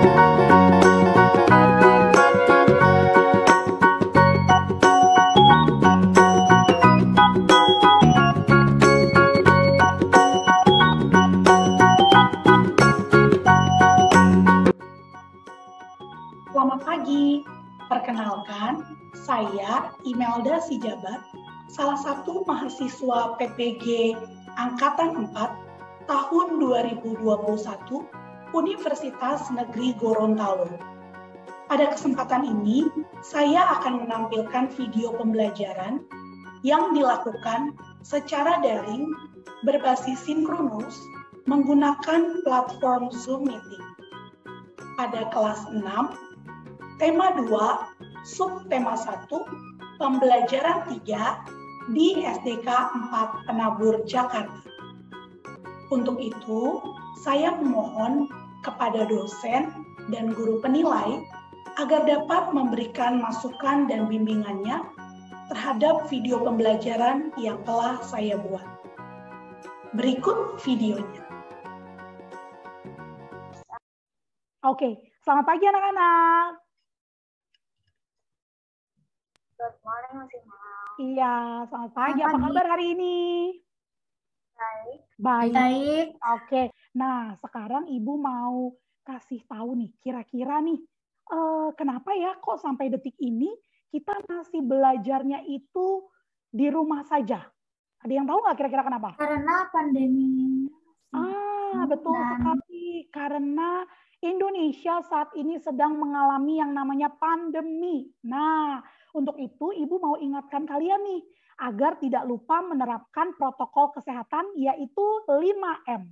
Selamat pagi, perkenalkan saya Imelda Sijabat, salah satu mahasiswa PPG Angkatan 4 tahun 2021 Universitas Negeri Gorontalo. Pada kesempatan ini, saya akan menampilkan video pembelajaran yang dilakukan secara daring berbasis sinkronus menggunakan platform Zoom Meeting. Pada kelas 6, tema 2, subtema 1, pembelajaran 3 di SDK 4 Penabur, Jakarta. Untuk itu, saya memohon kepada dosen dan guru penilai agar dapat memberikan masukan dan bimbingannya terhadap video pembelajaran yang telah saya buat. Berikut videonya. Oke, selamat pagi anak-anak. Good morning, Mas Imal. Iya, selamat pagi. Apa kabar hari ini? Baik. Baik. Oke, nah sekarang Ibu mau kasih tahu nih, kira-kira nih, kenapa ya kok sampai detik ini kita masih belajarnya itu di rumah saja? Ada yang tahu nggak kira-kira kenapa? Karena pandemi. Betul sekali. Karena Indonesia saat ini sedang mengalami yang namanya pandemi. Nah, untuk itu Ibu mau ingatkan kalian nih, agar tidak lupa menerapkan protokol kesehatan yaitu 5M.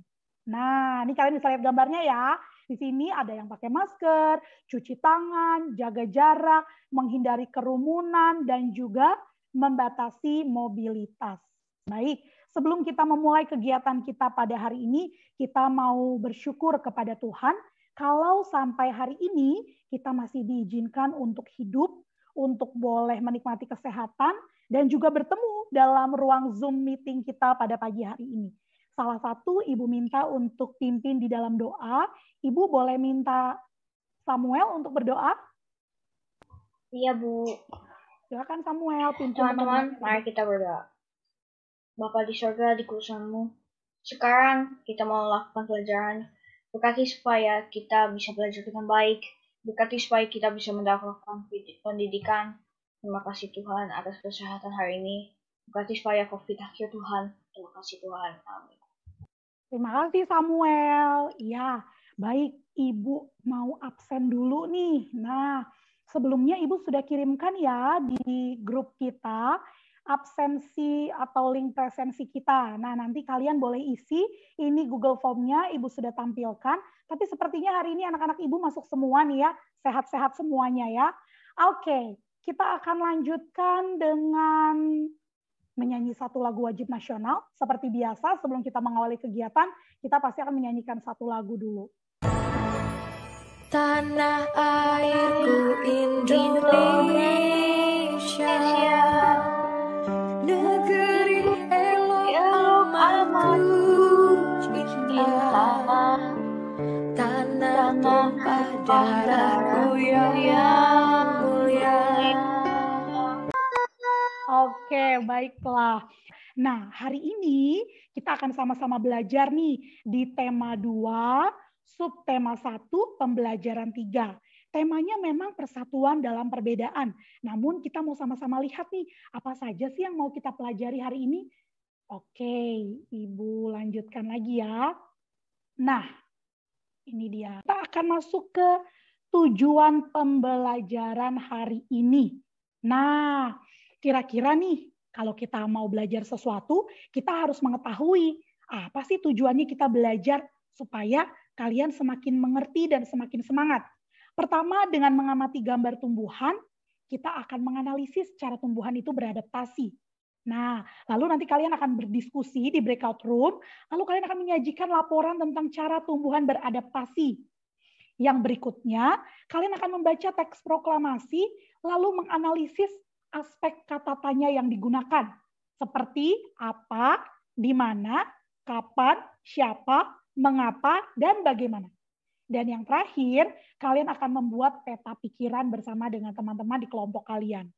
Nah, ini kalian bisa lihat gambarnya ya. Di sini ada yang pakai masker, cuci tangan, jaga jarak, menghindari kerumunan, dan juga membatasi mobilitas. Baik, sebelum kita memulai kegiatan kita pada hari ini, kita mau bersyukur kepada Tuhan kalau sampai hari ini kita masih diizinkan untuk hidup, untuk boleh menikmati kesehatan, dan juga bertemu dalam ruang Zoom meeting kita pada pagi hari ini. Salah satu Ibu minta untuk pimpin di dalam doa. Ibu boleh minta Samuel untuk berdoa? Iya, Bu. Silakan Samuel, pimpin Teman-teman, mari kita berdoa. Bapa di surga, di kudusanmu, sekarang kita mau lakukan pelajaran. Berkati supaya kita bisa belajar dengan baik. Berkati supaya kita bisa mendapatkan pendidikan. Terima kasih Tuhan atas kesehatan hari ini. Berkati supaya COVID akhir Tuhan. Terima kasih Tuhan. Amin. Terima kasih Samuel. Ya, baik, Ibu mau absen dulu nih. Nah, sebelumnya Ibu sudah kirimkan ya di grup kita absensi atau link presensi kita. Nah, nanti kalian boleh isi. Ini Google Form-nya Ibu sudah tampilkan. Tapi sepertinya hari ini anak-anak Ibu masuk semua nih ya. Sehat-sehat semuanya ya. Oke, kita akan lanjutkan dengan menyanyi satu lagu wajib nasional. Seperti biasa, sebelum kita mengawali kegiatan, kita pasti akan menyanyikan satu lagu dulu. Tanah airku Indonesia, negeri elok amatku cinta, tanah tumpah darahku yang mulia. Oke, baiklah. Nah, hari ini kita akan sama-sama belajar nih di tema 2, subtema 1, pembelajaran 3. Temanya memang persatuan dalam perbedaan. Namun kita mau sama-sama lihat nih, apa saja sih yang mau kita pelajari hari ini? Oke, Ibu lanjutkan lagi ya. Nah, ini dia. Kita akan masuk ke tujuan pembelajaran hari ini. Nah, kira-kira nih, kalau kita mau belajar sesuatu, kita harus mengetahui apa sih tujuannya kita belajar supaya kalian semakin mengerti dan semakin semangat. Pertama, dengan mengamati gambar tumbuhan, kita akan menganalisis cara tumbuhan itu beradaptasi. Nah, lalu nanti kalian akan berdiskusi di breakout room, lalu kalian akan menyajikan laporan tentang cara tumbuhan beradaptasi. Yang berikutnya, kalian akan membaca teks proklamasi, lalu menganalisis aspek kata tanya yang digunakan, seperti apa, di mana, kapan, siapa, mengapa, dan bagaimana. Dan yang terakhir, kalian akan membuat peta pikiran bersama dengan teman-teman di kelompok kalian.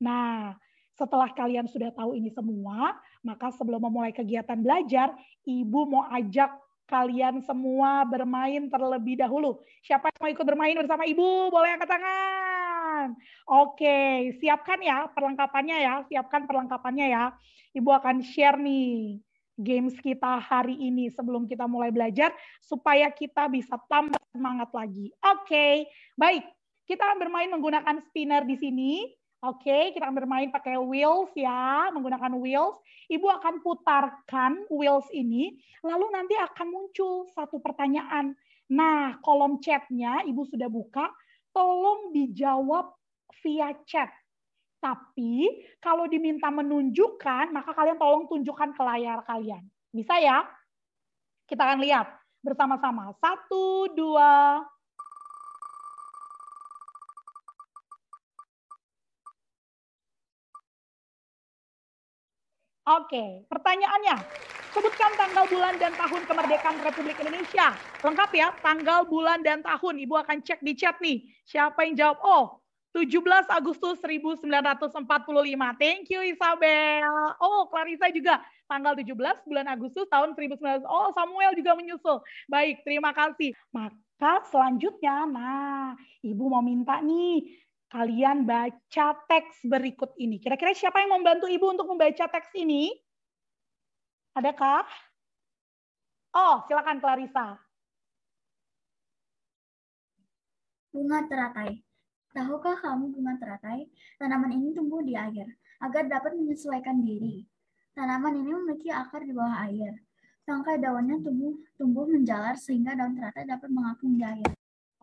Nah, setelah kalian sudah tahu ini semua, maka sebelum memulai kegiatan belajar, Ibu mau ajak kalian semua bermain terlebih dahulu. Siapa yang mau ikut bermain bersama Ibu? Boleh angkat tangan. Oke, siapkan ya perlengkapannya ya. Siapkan perlengkapannya ya. Ibu akan share nih games kita hari ini sebelum kita mulai belajar supaya kita bisa tambah semangat lagi. Oke, baik. Kita akan bermain menggunakan spinner di sini. Oke, kita akan bermain pakai wheels ya, menggunakan wheels. Ibu akan putarkan wheels ini, lalu nanti akan muncul satu pertanyaan. Nah, kolom chatnya Ibu sudah buka, tolong dijawab via chat. Tapi kalau diminta menunjukkan, maka kalian tolong tunjukkan ke layar kalian. Bisa ya? Kita akan lihat bersama-sama. 1, 2. Oke, pertanyaannya. Sebutkan tanggal, bulan, dan tahun kemerdekaan Republik Indonesia. Lengkap ya, tanggal, bulan, dan tahun. Ibu akan cek di chat nih. Siapa yang jawab? Oh, 17 Agustus 1945. Thank you Isabel. Oh, Clarissa juga. Tanggal 17 bulan Agustus tahun 1900. Oh, Samuel juga menyusul. Baik, terima kasih. Maka selanjutnya, nah, Ibu mau minta nih, kalian baca teks berikut ini. Kira-kira siapa yang membantu Ibu untuk membaca teks ini? Adakah? Oh, silakan Clarissa. Bunga teratai. Tahukah kamu bunga teratai? Tanaman ini tumbuh di air agar dapat menyesuaikan diri. Tanaman ini memiliki akar di bawah air. Tangkai daunnya tumbuh menjalar sehingga daun teratai dapat mengapung di air.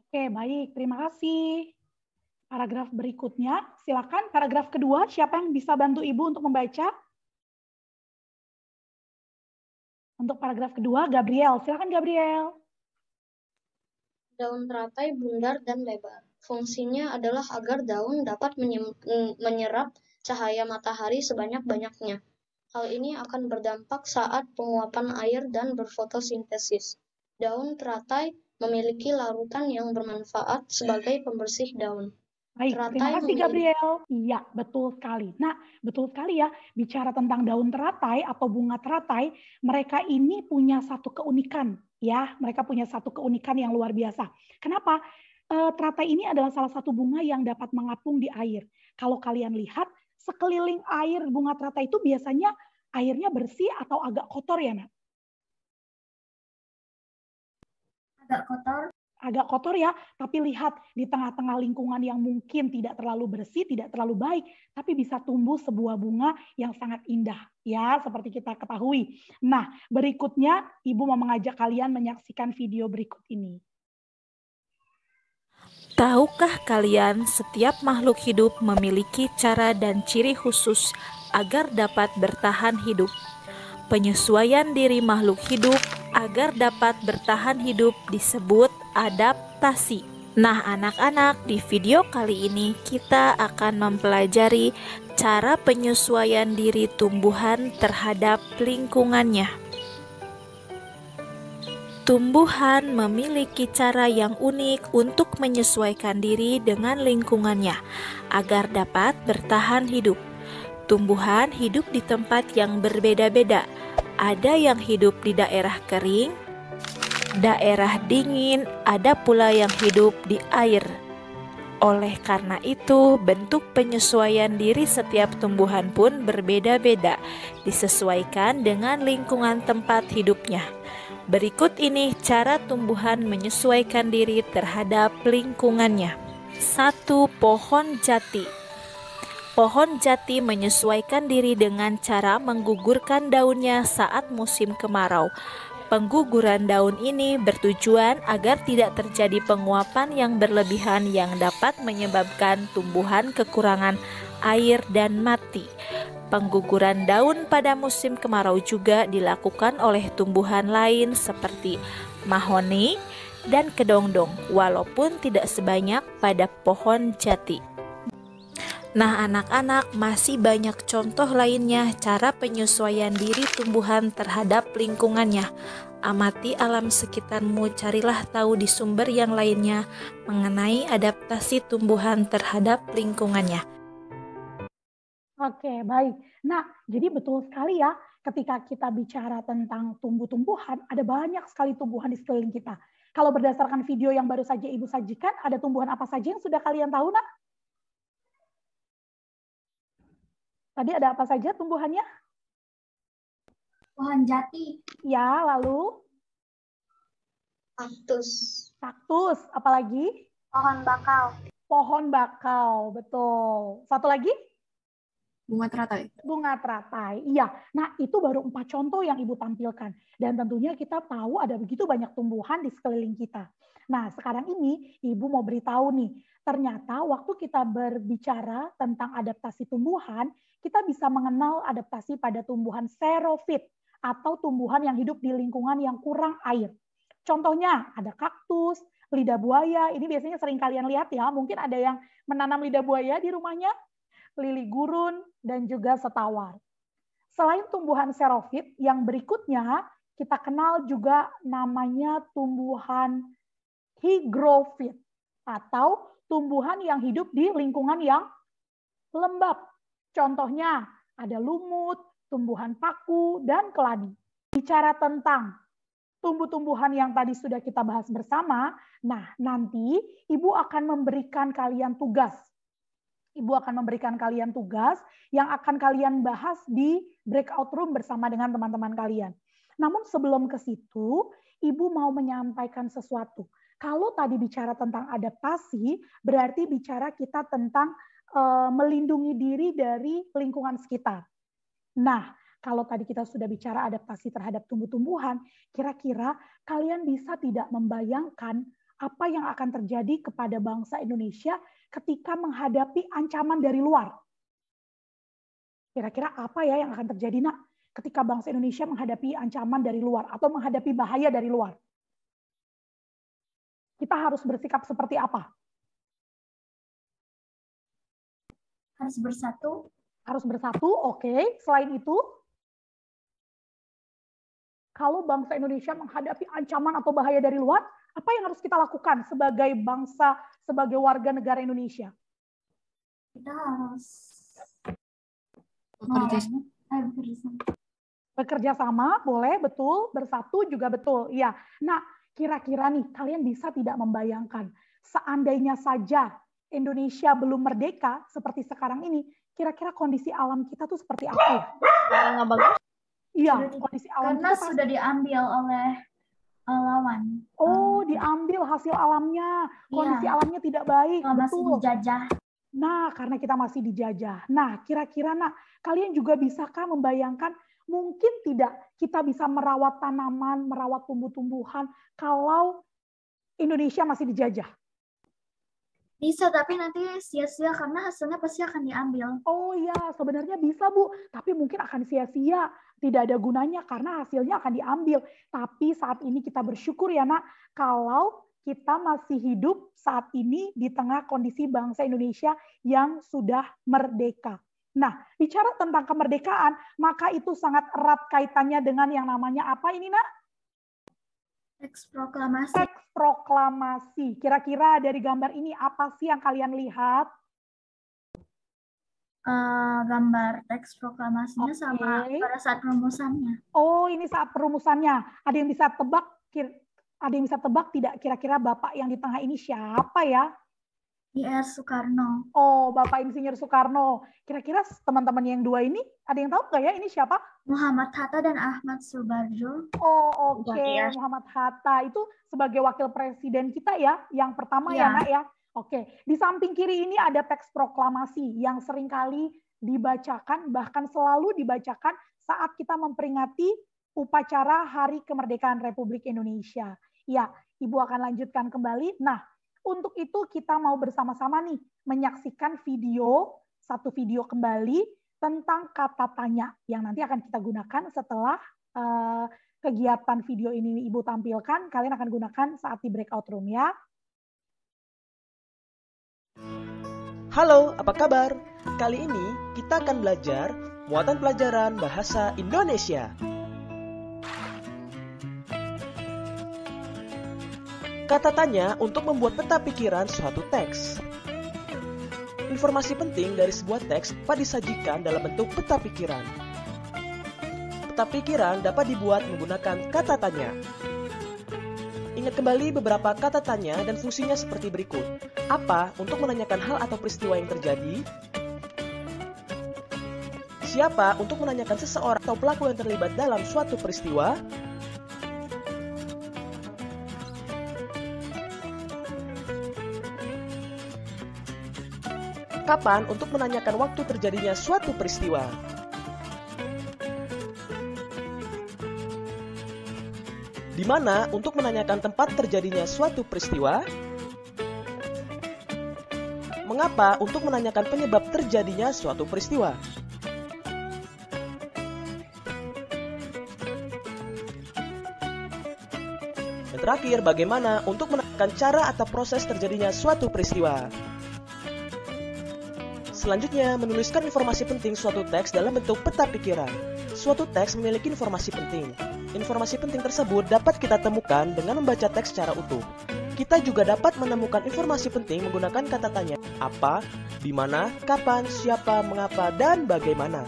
Oke, baik. Terima kasih. Paragraf berikutnya, silakan paragraf kedua. Siapa yang bisa bantu Ibu untuk membaca? Untuk paragraf kedua, Gabriel. Silakan Gabriel. Daun teratai bundar dan lebar. Fungsinya adalah agar daun dapat menyerap cahaya matahari sebanyak-banyaknya. Hal ini akan berdampak saat penguapan air dan berfotosintesis. Daun teratai memiliki larutan yang bermanfaat sebagai pembersih daun. Baik, terima kasih Gabriel. Iya, betul sekali. Nah, betul sekali ya, bicara tentang daun teratai atau bunga teratai, mereka ini punya satu keunikan. Ya, mereka punya satu keunikan yang luar biasa. Kenapa? Teratai ini adalah salah satu bunga yang dapat mengapung di air. Kalau kalian lihat, sekeliling air bunga teratai itu biasanya airnya bersih atau agak kotor ya, Nak? Agak kotor ya, tapi lihat di tengah-tengah lingkungan yang mungkin tidak terlalu bersih, tidak terlalu baik, tapi bisa tumbuh sebuah bunga yang sangat indah, ya, seperti kita ketahui. Nah, berikutnya Ibu mau mengajak kalian menyaksikan video berikut ini. Tahukah kalian setiap makhluk hidup memiliki cara dan ciri khusus agar dapat bertahan hidup? Penyesuaian diri makhluk hidup agar dapat bertahan hidup disebut adaptasi. Nah, anak-anak, di video kali ini kita akan mempelajari cara penyesuaian diri tumbuhan terhadap lingkungannya. Tumbuhan memiliki cara yang unik untuk menyesuaikan diri dengan lingkungannya agar dapat bertahan hidup. Tumbuhan hidup di tempat yang berbeda-beda. Ada yang hidup di daerah kering, daerah dingin, ada pula yang hidup di air. Oleh karena itu, bentuk penyesuaian diri setiap tumbuhan pun berbeda-beda, disesuaikan dengan lingkungan tempat hidupnya. Berikut ini cara tumbuhan menyesuaikan diri terhadap lingkungannya. 1. Pohon jati. Pohon jati menyesuaikan diri dengan cara menggugurkan daunnya saat musim kemarau. Pengguguran daun ini bertujuan agar tidak terjadi penguapan yang berlebihan yang dapat menyebabkan tumbuhan kekurangan air dan mati. Pengguguran daun pada musim kemarau juga dilakukan oleh tumbuhan lain seperti mahoni dan kedongdong, walaupun tidak sebanyak pada pohon jati. Nah, anak-anak, masih banyak contoh lainnya cara penyesuaian diri tumbuhan terhadap lingkungannya. Amati alam sekitarmu, carilah tahu di sumber yang lainnya mengenai adaptasi tumbuhan terhadap lingkungannya. Oke, baik. Nah, jadi betul sekali ya, ketika kita bicara tentang tumbuh-tumbuhan, ada banyak sekali tumbuhan di sekeliling kita. Kalau berdasarkan video yang baru saja Ibu sajikan, ada tumbuhan apa saja yang sudah kalian tahu, Nak? Tadi ada apa saja tumbuhannya? Pohon jati. Ya, lalu Kaktus. kaktus, apalagi? Pohon bakau. Pohon bakau, betul. Satu lagi? Bunga teratai. Bunga teratai, iya. Nah, itu baru 4 contoh yang Ibu tampilkan. Dan tentunya kita tahu ada begitu banyak tumbuhan di sekeliling kita. Nah, sekarang ini Ibu mau beritahu nih, ternyata waktu kita berbicara tentang adaptasi tumbuhan, kita bisa mengenal adaptasi pada tumbuhan xerofit atau tumbuhan yang hidup di lingkungan yang kurang air. Contohnya ada kaktus, lidah buaya, ini biasanya sering kalian lihat ya, mungkin ada yang menanam lidah buaya di rumahnya, lili gurun, dan juga setawar. Selain tumbuhan xerofit, yang berikutnya kita kenal juga namanya tumbuhan hygrofit atau tumbuhan yang hidup di lingkungan yang lembab. Contohnya ada lumut, tumbuhan paku, dan keladi. Bicara tentang tumbuh-tumbuhan yang tadi sudah kita bahas bersama, nah nanti Ibu akan memberikan kalian tugas. Ibu akan memberikan kalian tugas yang akan kalian bahas di breakout room bersama dengan teman-teman kalian. Namun sebelum ke situ, Ibu mau menyampaikan sesuatu. Kalau tadi bicara tentang adaptasi, berarti bicara kita tentang melindungi diri dari lingkungan sekitar. Nah, kalau tadi kita sudah bicara adaptasi terhadap tumbuh-tumbuhan, kira-kira kalian bisa tidak membayangkan apa yang akan terjadi kepada bangsa Indonesia ketika menghadapi ancaman dari luar? Kira-kira apa ya yang akan terjadi, Nak, ketika bangsa Indonesia menghadapi ancaman dari luar atau menghadapi bahaya dari luar? Kita harus bersikap seperti apa? Harus bersatu. Harus bersatu, oke. Selain itu, kalau bangsa Indonesia menghadapi ancaman atau bahaya dari luar, apa yang harus kita lakukan sebagai bangsa, sebagai warga negara Indonesia? Kita harus bekerja sama, boleh, betul. Bersatu juga betul. Iya. Nah, kira-kira nih, kalian bisa tidak membayangkan, seandainya saja Indonesia belum merdeka seperti sekarang ini, kira-kira kondisi alam kita tuh seperti apa ya? Nggak bagus. Iya, kondisi alam karena kita sudah diambil oleh lawan. Oh, diambil hasil alamnya. Kondisi alamnya tidak baik. Masih dijajah. Nah, karena kita masih dijajah. Nah, kira-kira, Nak, kalian juga bisakah membayangkan mungkin tidak kita bisa merawat tanaman, merawat tumbuh-tumbuhan kalau Indonesia masih dijajah? Bisa, tapi nanti sia-sia karena hasilnya pasti akan diambil. Oh iya, sebenarnya bisa, Bu. Tapi mungkin akan sia-sia. Tidak ada gunanya karena hasilnya akan diambil. Tapi saat ini kita bersyukur ya, Nak, kalau kita masih hidup saat ini di tengah kondisi bangsa Indonesia yang sudah merdeka. Nah, bicara tentang kemerdekaan, maka itu sangat erat kaitannya dengan yang namanya apa ini, Nak? Teks proklamasi. Teks proklamasi. Kira-kira dari gambar ini apa sih yang kalian lihat? Gambar teks proklamasinya sama pada saat perumusannya. Oh, ini saat perumusannya. Ada yang bisa tebak? Ada yang bisa tebak tidak? Kira-kira Bapak yang di tengah ini siapa ya? Ir Soekarno. Oh, Bapak Insinyur Soekarno. Kira-kira teman-teman yang dua ini, ada yang tahu nggak ya ini siapa? Muhammad Hatta dan Ahmad Subarjo. Oh, oke. Muhammad Hatta itu sebagai wakil presiden kita ya, yang pertama ya, Nak ya. Oke. Di samping kiri ini ada teks proklamasi yang seringkali dibacakan, bahkan selalu dibacakan saat kita memperingati upacara Hari Kemerdekaan Republik Indonesia. Ya, Ibu akan lanjutkan kembali. Nah, untuk itu kita mau bersama-sama nih menyaksikan satu video kembali tentang kata tanya yang nanti akan kita gunakan setelah kegiatan video ini Ibu tampilkan. Kalian akan gunakan saat di breakout room ya. Halo, apa kabar? Kali ini kita akan belajar muatan pelajaran bahasa Indonesia. Kata tanya untuk membuat peta pikiran suatu teks. Informasi penting dari sebuah teks dapat disajikan dalam bentuk peta pikiran. Peta pikiran dapat dibuat menggunakan kata tanya. Ingat kembali beberapa kata tanya dan fungsinya seperti berikut. Apa untuk menanyakan hal atau peristiwa yang terjadi? Siapa untuk menanyakan seseorang atau pelaku yang terlibat dalam suatu peristiwa? Kapan untuk menanyakan waktu terjadinya suatu peristiwa? Di mana untuk menanyakan tempat terjadinya suatu peristiwa? Mengapa untuk menanyakan penyebab terjadinya suatu peristiwa? Dan terakhir, bagaimana untuk menanyakan cara atau proses terjadinya suatu peristiwa? Selanjutnya, menuliskan informasi penting suatu teks dalam bentuk peta pikiran. Suatu teks memiliki informasi penting. Informasi penting tersebut dapat kita temukan dengan membaca teks secara utuh. Kita juga dapat menemukan informasi penting menggunakan kata tanya, apa, di mana, kapan, siapa, mengapa, dan bagaimana.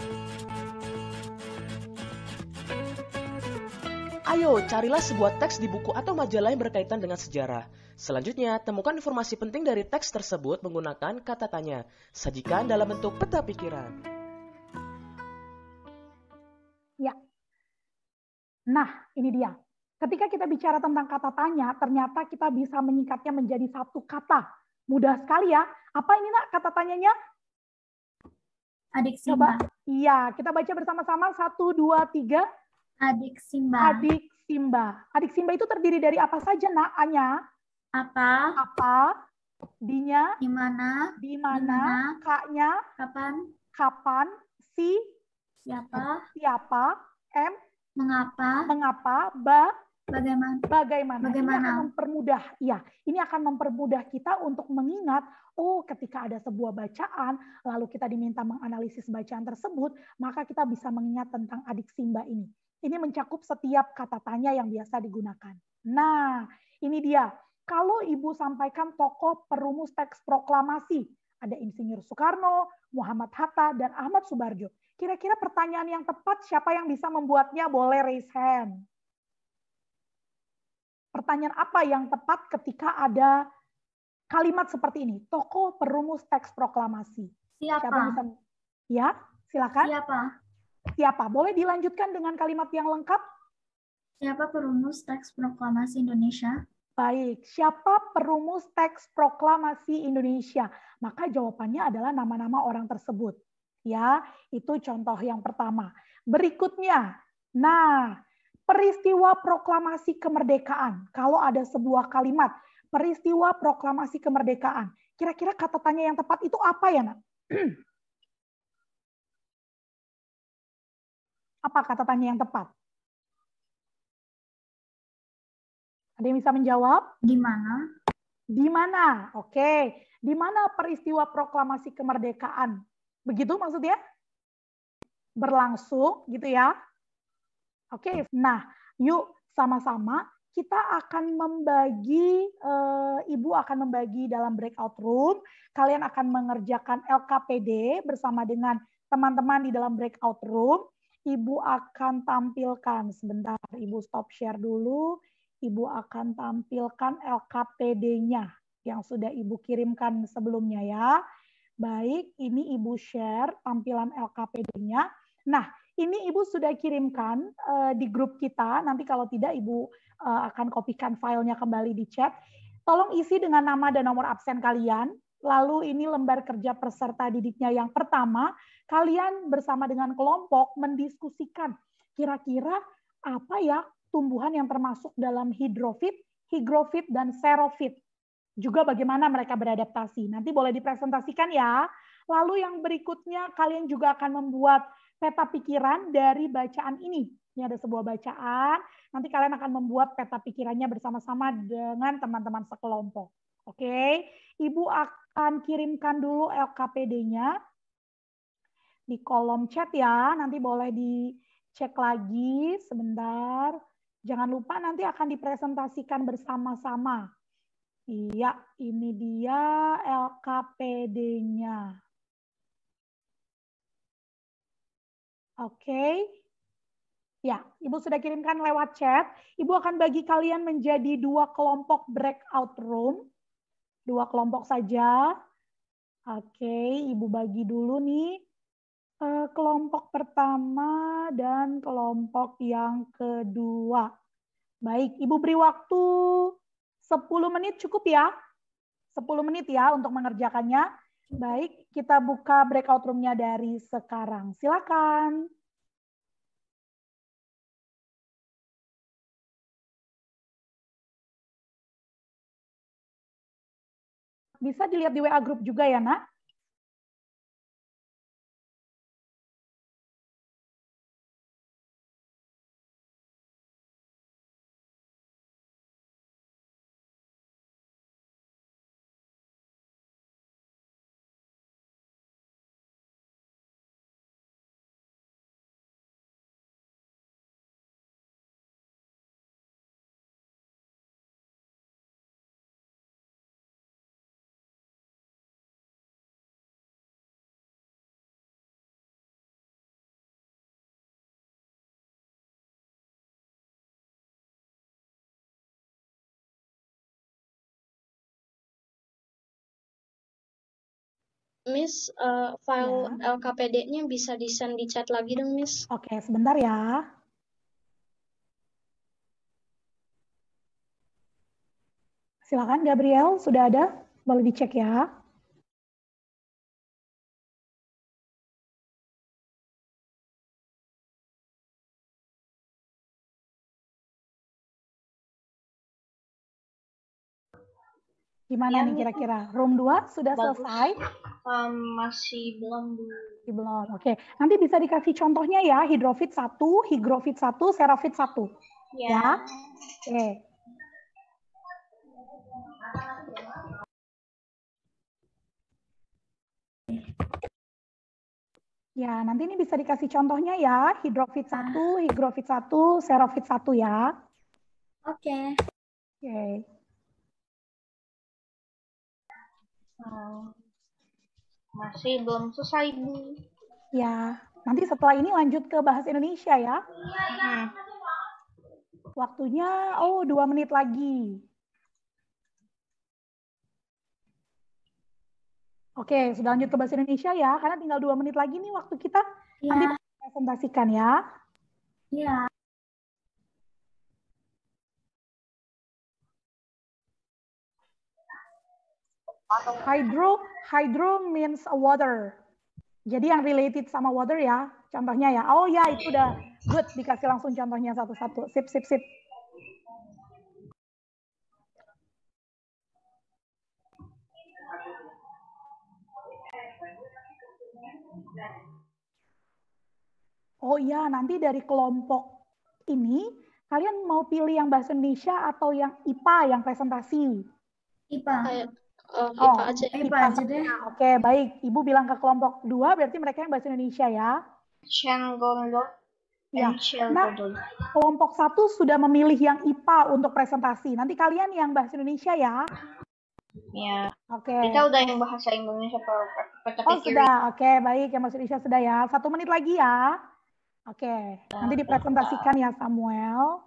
Ayo, carilah sebuah teks di buku atau majalah yang berkaitan dengan sejarah. Selanjutnya, temukan informasi penting dari teks tersebut menggunakan kata tanya. Sajikan dalam bentuk peta pikiran. Ya. Nah, ini dia. Ketika kita bicara tentang kata tanya, ternyata kita bisa menyingkatnya menjadi satu kata. Mudah sekali ya. Apa ini, Nak, kata tanyanya? Adik Simba. Iya, kita baca bersama-sama. 1, 2, 3. Adik Simba. Adik Simba. Adik Simba itu terdiri dari apa saja, Nak? A-nya? Apa? D-nya? Di mana? Di mana? K-nya? Kapan? Kapan? C? Siapa? Siapa? M? Mengapa? Mengapa? Bagaimana? Bagaimana? Ini akan mempermudah, ya. Ini akan mempermudah kita untuk mengingat, oh, ketika ada sebuah bacaan, lalu kita diminta menganalisis bacaan tersebut, maka kita bisa mengingat tentang adik Simba ini. Ini mencakup setiap kata tanya yang biasa digunakan. Nah, ini dia. Kalau Ibu sampaikan tokoh perumus teks proklamasi, ada Insinyur Soekarno, Muhammad Hatta, dan Ahmad Subarjo. Kira-kira pertanyaan yang tepat siapa yang bisa membuatnya? Boleh raise hand. Pertanyaan apa yang tepat ketika ada kalimat seperti ini? Tokoh perumus teks proklamasi. Siapa? Siapa bisa? Ya, silakan. Siapa? Boleh dilanjutkan dengan kalimat yang lengkap? Siapa perumus teks proklamasi Indonesia? Baik, siapa perumus teks proklamasi Indonesia? Maka jawabannya adalah nama-nama orang tersebut. Ya, itu contoh yang pertama. Berikutnya, nah, peristiwa proklamasi kemerdekaan. Kalau ada sebuah kalimat, peristiwa proklamasi kemerdekaan. Kira-kira kata tanya yang tepat itu apa ya, Nak? Apa kata tanya yang tepat? Ada yang bisa menjawab? Di mana? Di mana? Oke. Di mana peristiwa proklamasi kemerdekaan? Begitu maksudnya? Berlangsung gitu ya. Oke. Nah, yuk sama-sama kita akan membagi, Ibu akan membagi dalam breakout room. Kalian akan mengerjakan LKPD bersama dengan teman-teman di dalam breakout room. Ibu akan tampilkan, sebentar Ibu stop share dulu. Ibu akan tampilkan LKPD-nya yang sudah Ibu kirimkan sebelumnya ya. Baik, ini Ibu share tampilan LKPD-nya. Nah, ini Ibu sudah kirimkan di grup kita. Nanti kalau tidak Ibu akan kopikan filenya kembali di chat. Tolong isi dengan nama dan nomor absen kalian. Lalu ini lembar kerja peserta didiknya yang pertama. Kalian bersama dengan kelompok mendiskusikan kira-kira apa ya tumbuhan yang termasuk dalam hidrofit, higrofit, dan xerofit. Juga bagaimana mereka beradaptasi. Nanti boleh dipresentasikan ya. Lalu yang berikutnya kalian juga akan membuat peta pikiran dari bacaan ini. Ini ada sebuah bacaan, nanti kalian akan membuat peta pikirannya bersama-sama dengan teman-teman sekelompok. Oke, Ibu akan kirimkan dulu LKPD-nya. di kolom chat ya. Nanti boleh dicek lagi sebentar. Jangan lupa nanti akan dipresentasikan bersama-sama. Iya, ini dia LKPD-nya. Oke. Ya, Ibu sudah kirimkan lewat chat. Ibu akan bagi kalian menjadi 2 kelompok breakout room. 2 kelompok saja. Oke, Ibu bagi dulu nih. Kelompok pertama dan kelompok yang kedua. Baik, Ibu beri waktu 10 menit cukup ya? 10 menit ya untuk mengerjakannya. Baik, kita buka breakout room-nya dari sekarang. Silakan. Bisa dilihat di WA group juga ya, Nak? Miss, file LKPD-nya bisa di-send di chat lagi dong, Miss. Oke, sebentar ya. Silakan Gabriel, sudah ada? Boleh dicek ya. Gimana nih kira-kira? Room 2 sudah selesai? Masih belum, Bu. Belum. Oke. Nanti bisa dikasih contohnya ya, hidrofit 1, higrofit 1, serofit 1. Ya. Oke. Ya, nanti ini bisa dikasih contohnya ya, hidrofit 1, higrofit 1, serofit 1 ya. Oke. Oke. Masih belum selesai, Bu. Ya, nanti setelah ini lanjut ke bahasa Indonesia ya. Waktunya, 2 menit lagi. Oke, sudah lanjut ke bahasa Indonesia ya, karena tinggal 2 menit lagi nih waktu kita. Nanti presentasikan ya. Iya. Hydro means water. Jadi yang related sama water ya, contohnya ya. Oh ya, itu udah good, dikasih langsung contohnya satu-satu. Sip, sip, sip. Oh iya, nanti dari kelompok ini, kalian mau pilih yang bahasa Indonesia atau yang IPA, yang presentasi? IPA. IPA aja. IPA aja deh. Oke, baik. Ibu bilang ke kelompok 2, berarti mereka yang bahasa Indonesia ya. Ya. Nah, kelompok 1 sudah memilih yang IPA untuk presentasi. Nanti kalian yang bahasa Indonesia ya. Ya. Oke. Kita udah yang bahasa Indonesia sudah. Oke, baik. Yang bahasa Indonesia sudah ya. 1 menit lagi ya. Oke. Nanti dipresentasikan ya Samuel,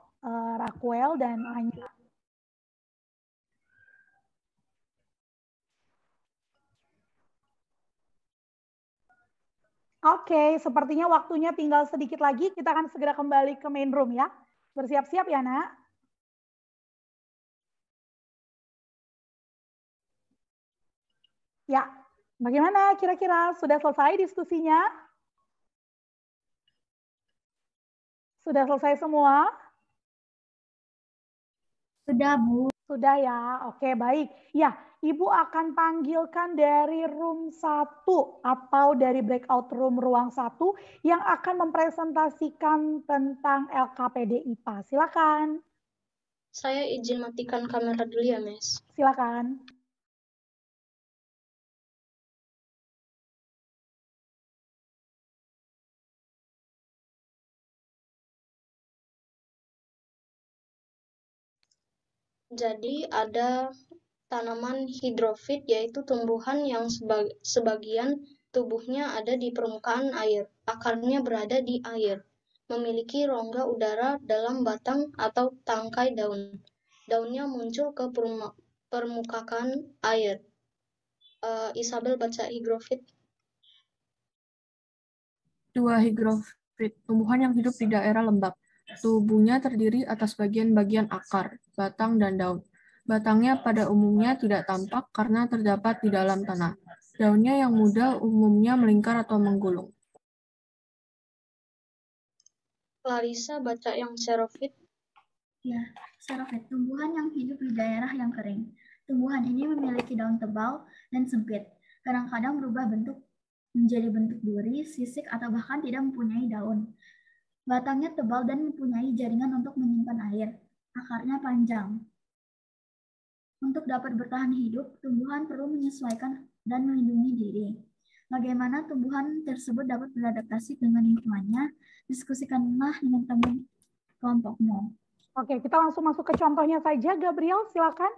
Raquel, dan Anya. Oke, sepertinya waktunya tinggal sedikit lagi. Kita akan segera kembali ke main room ya. Bersiap-siap ya, Nak. Ya, bagaimana kira-kira? Sudah selesai diskusinya? Sudah selesai semua? Sudah, Bu. Sudah ya, oke baik. Ya, Ibu akan panggilkan dari room 1 atau dari breakout room ruang 1 yang akan mempresentasikan tentang LKPD IPA. Silakan. Saya izin matikan kamera dulu ya, Miss. Silakan. Jadi ada tanaman hidrofit, yaitu tumbuhan yang sebagian tubuhnya ada di permukaan air, akarnya berada di air, memiliki rongga udara dalam batang atau tangkai daun. Daunnya muncul ke permukaan air. Isabel baca hidrofit. 2. Higrofit, tumbuhan yang hidup di daerah lembab. Tubuhnya terdiri atas bagian-bagian akar, batang, dan daun. Batangnya pada umumnya tidak tampak karena terdapat di dalam tanah. Daunnya yang muda umumnya melingkar atau menggulung. Clarissa baca yang xerophyt. Ya, xerophyt, tumbuhan yang hidup di daerah yang kering. Tumbuhan ini memiliki daun tebal dan sempit. Kadang-kadang berubah bentuk menjadi bentuk duri, sisik, atau bahkan tidak mempunyai daun. Batangnya tebal dan mempunyai jaringan untuk menyimpan air. Akarnya panjang. Untuk dapat bertahan hidup, tumbuhan perlu menyesuaikan dan melindungi diri. Bagaimana tumbuhan tersebut dapat beradaptasi dengan lingkungannya? Diskusikanlah dengan teman kelompokmu. Oke, kita langsung masuk ke contohnya saja. Gabriel, silakan.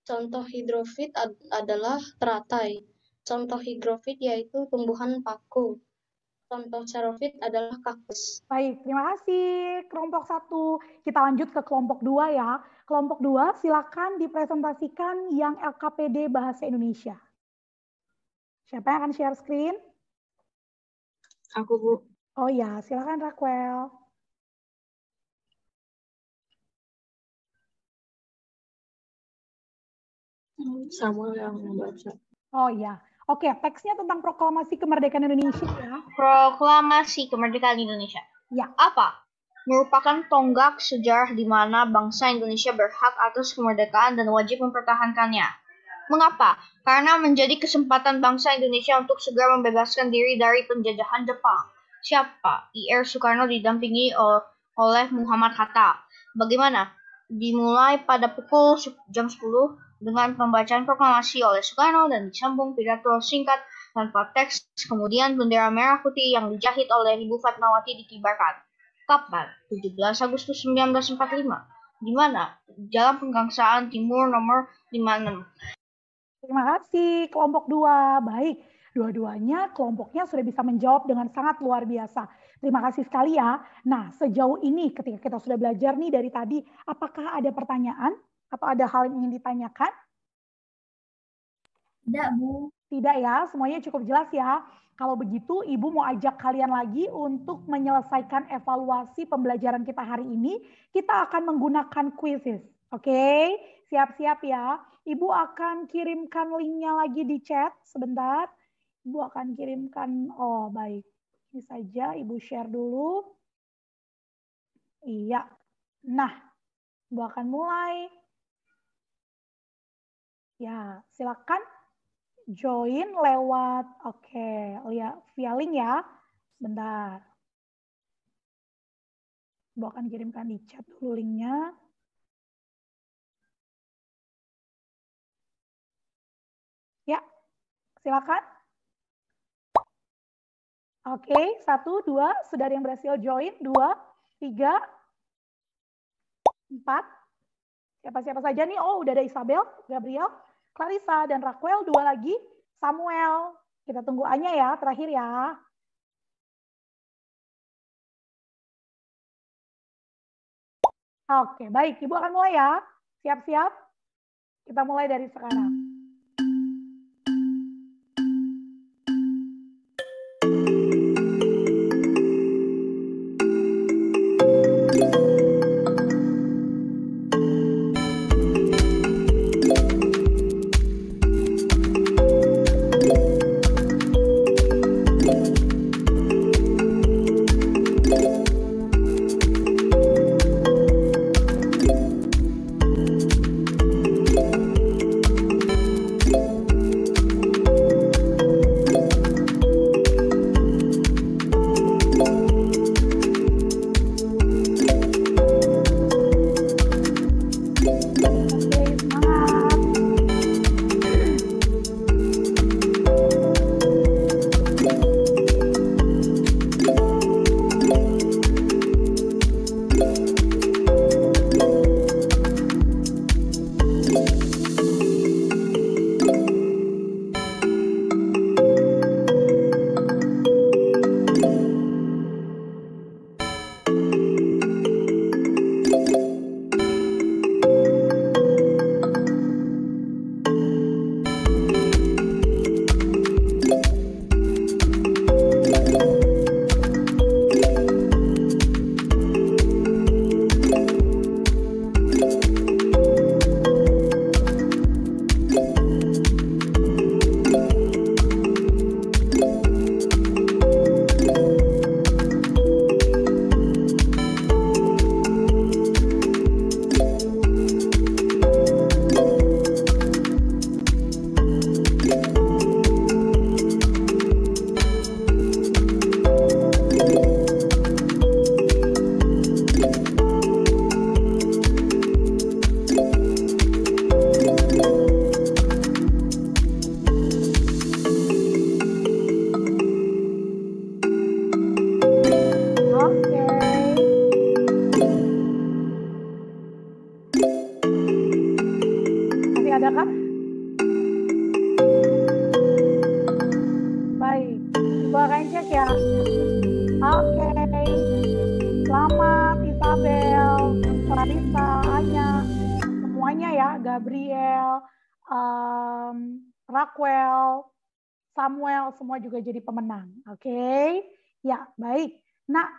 Contoh hidrofit adalah teratai. Contoh higrofit yaitu tumbuhan paku. Contoh xerophyt adalah kaktus. Baik, terima kasih kelompok 1. Kita lanjut ke kelompok 2 ya. Kelompok 2 silakan dipresentasikan yang LKPD Bahasa Indonesia. Siapa yang akan share screen? Aku, Bu. Oh ya, silakan Raquel. Samuel yang membaca. Oh ya, oke, teksnya tentang proklamasi kemerdekaan Indonesia ya. Proklamasi kemerdekaan Indonesia. Ya. Apa? Merupakan tonggak sejarah di mana bangsa Indonesia berhak atas kemerdekaan dan wajib mempertahankannya. Mengapa? Karena menjadi kesempatan bangsa Indonesia untuk segera membebaskan diri dari penjajahan Jepang. Siapa? I.R. Soekarno didampingi oleh Muhammad Hatta. Bagaimana? Dimulai pada pukul jam 10 dengan pembacaan proklamasi oleh Soekarno dan disambung pidato singkat tanpa teks. Kemudian bendera merah putih yang dijahit oleh Ibu Fatmawati dikibarkan. Kapan? 17 Agustus 1945. Di mana? Jalan Pegangsaan Timur nomor 56. Terima kasih kelompok 2. Baik, dua-duanya kelompoknya sudah bisa menjawab dengan sangat luar biasa. Terima kasih sekali ya. Nah, sejauh ini ketika kita sudah belajar nih dari tadi, apakah ada pertanyaan atau ada hal yang ingin ditanyakan? Tidak, Bu. Tidak ya, semuanya cukup jelas ya. Kalau begitu, Ibu mau ajak kalian lagi untuk menyelesaikan evaluasi pembelajaran kita hari ini. Kita akan menggunakan quizzes. Oke, siap-siap ya. Ibu akan kirimkan linknya lagi di chat. Sebentar. Ibu akan kirimkan. Oh, baik. Ini saja, Ibu share dulu. Iya. Nah, Ibu akan mulai. Ya, silakan join lewat, oke, lihat via link ya. Sebentar. Ibu akan kirimkan di chat dulu linknya. Ya, silakan. Oke, 1, 2, sudah ada yang berhasil join. 2, 3, 4. Siapa-siapa saja nih? Oh, udah ada Isabel, Gabriel, Clarissa, dan Raquel. 2 lagi, Samuel. Kita tunggu A-nya ya, terakhir ya. Oke, baik. Ibu akan mulai ya. Siap-siap. Kita mulai dari sekarang. Oke. Selamat Isabel, Clarissa, Anya, semuanya ya, Gabriel, Raquel, Samuel, semua juga jadi pemenang. Oke. Ya, baik. Nah,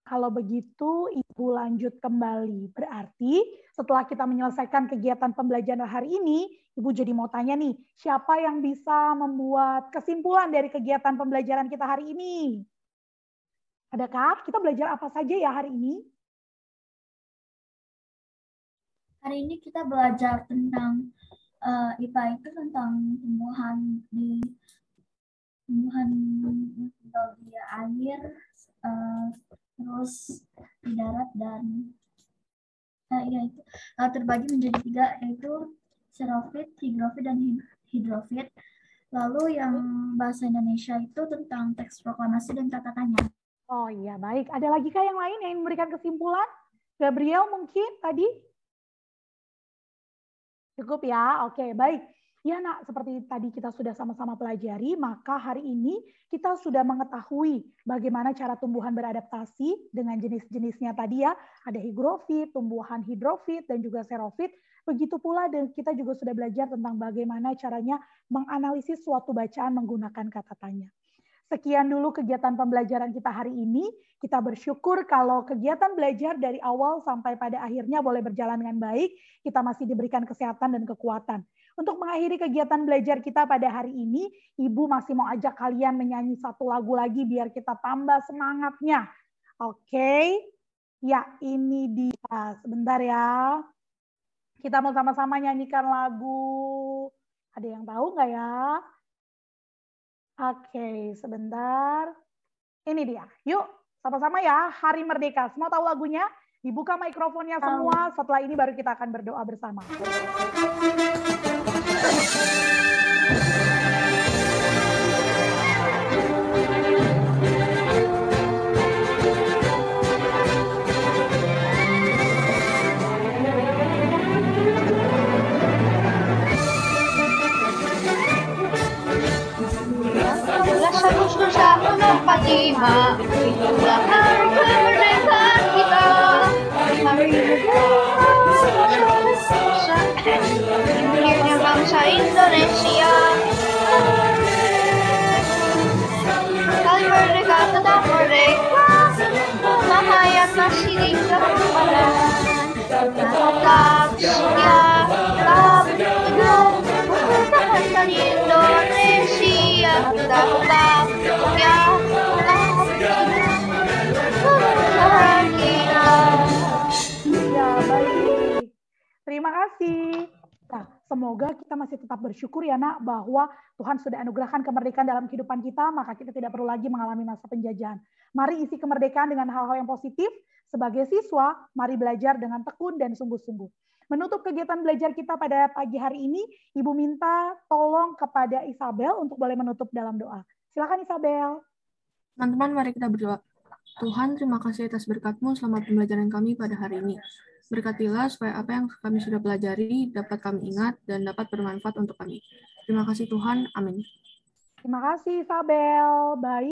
kalau begitu Ibu lanjut kembali. Berarti setelah kita menyelesaikan kegiatan pembelajaran hari ini, Ibu jadi mau tanya nih, siapa yang bisa membuat kesimpulan dari kegiatan pembelajaran kita hari ini? Adakah kita belajar apa saja ya hari ini? Hari ini kita belajar tentang IPA itu tentang tumbuhan di air, terus di darat dan itu terbagi menjadi 3, yaitu xerofit, higrofit, dan hidrofit. Lalu yang bahasa Indonesia itu tentang teks proklamasi dan kata tanya. Oh iya, baik. Ada lagi kah yang lain yang memberikan kesimpulan? Gabriel mungkin tadi? Cukup ya? Oke, baik. Ya nak, seperti tadi kita sudah sama-sama pelajari, maka hari ini kita sudah mengetahui bagaimana cara tumbuhan beradaptasi dengan jenis-jenisnya tadi ya. Ada higrofit, tumbuhan hidrofit, dan juga xerofit. Begitu pula dan kita juga sudah belajar tentang bagaimana caranya menganalisis suatu bacaan menggunakan kata tanya. Sekian dulu kegiatan pembelajaran kita hari ini. Kita bersyukur kalau kegiatan belajar dari awal sampai pada akhirnya boleh berjalan dengan baik. Kita masih diberikan kesehatan dan kekuatan. Untuk mengakhiri kegiatan belajar kita pada hari ini, Ibu masih mau ajak kalian menyanyi satu lagu lagi biar kita tambah semangatnya. Oke? Ya, ini dia. Sebentar ya. Kita mau sama-sama nyanyikan lagu. Ada yang tahu nggak ya? Oke, sebentar. Ini dia. Yuk, sama-sama ya. Hari Merdeka. Semua tahu lagunya? Dibuka mikrofonnya semua. Setelah ini baru kita akan berdoa bersama. Agustus 45, itulah hari kemerdekaan kita. Hari lahirnya bangsa Indonesia. Kali merdeka tetap merdeka, Mahayat masih dikembangkan. Tetap setia, tetap teguh, mempertahankan Indonesia. Kita tetap punya Ya, baik. Terima kasih. Nah, semoga kita masih tetap bersyukur ya nak bahwa Tuhan sudah anugerahkan kemerdekaan dalam kehidupan kita, maka kita tidak perlu lagi mengalami masa penjajahan. Mari isi kemerdekaan dengan hal-hal yang positif. Sebagai siswa, mari belajar dengan tekun dan sungguh-sungguh. Menutup kegiatan belajar kita pada pagi hari ini, Ibu minta tolong kepada Isabel untuk boleh menutup dalam doa. Silakan Isabel. Teman-teman, mari kita berdoa. Tuhan, terima kasih atas berkat-Mu selama pembelajaran kami pada hari ini. Berkatilah supaya apa yang kami sudah pelajari dapat kami ingat dan dapat bermanfaat untuk kami. Terima kasih Tuhan. Amin. Terima kasih Isabel. Baik.